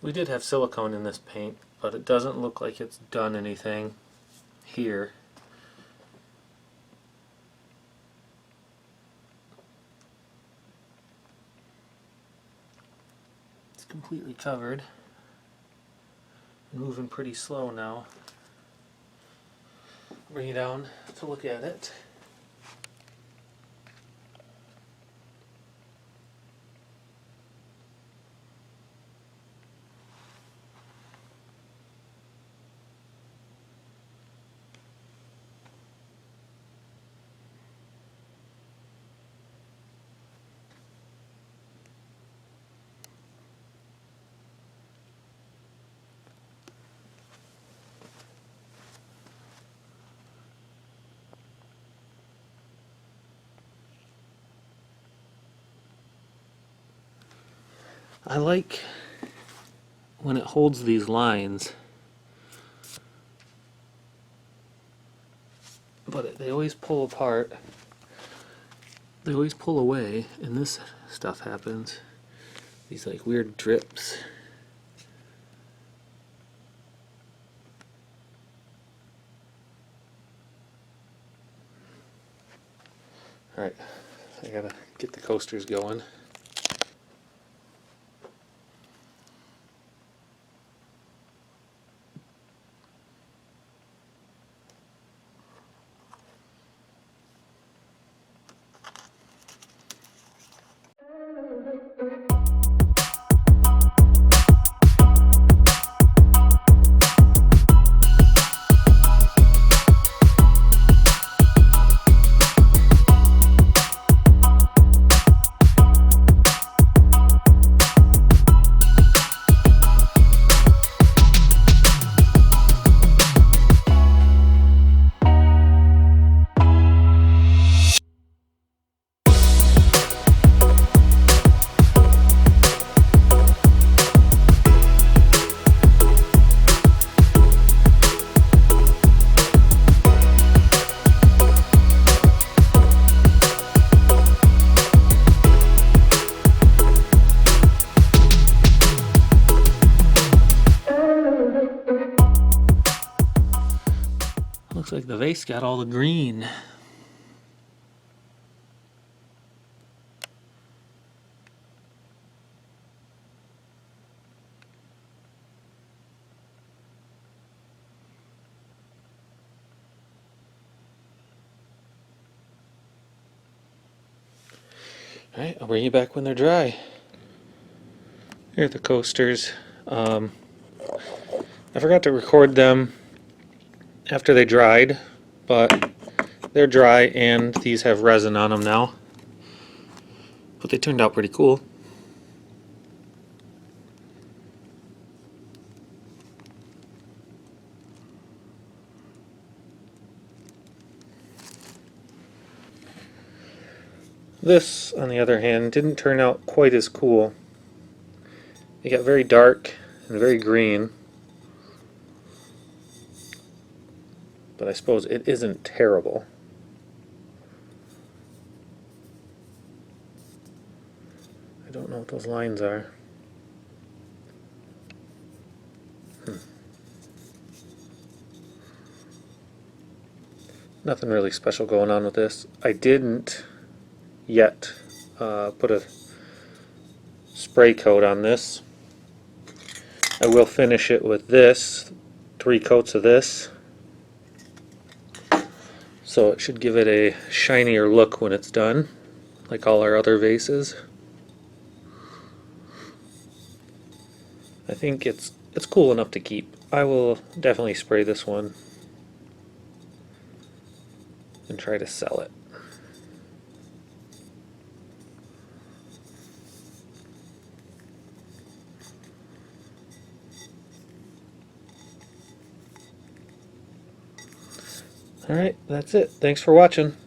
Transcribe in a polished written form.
We did have silicone in this paint, but it doesn't look like it's done anything here. It's completely covered. Moving pretty slow now. Bring it down to look at it. I like when it holds these lines, but they always pull apart. They always pull away, and this stuff happens. These like weird drips. Alright, I gotta get the coasters going. Looks like the vase got all the green. Alright, I'll bring you back when they're dry. Here are the coasters. I forgot to record them after they dried, but they're dry and these have resin on them now. But they turned out pretty cool. This, on the other hand, didn't turn out quite as cool. It got very dark and very green. But I suppose it isn't terrible. I don't know what those lines are. Nothing really special going on with this. I didn't yet put a spray coat on this. I will finish it with this, 3 coats of this. So it should give it a shinier look when it's done, like all our other vases. I think it's cool enough to keep. I will definitely spray this one and try to sell it. Alright, that's it. Thanks for watching.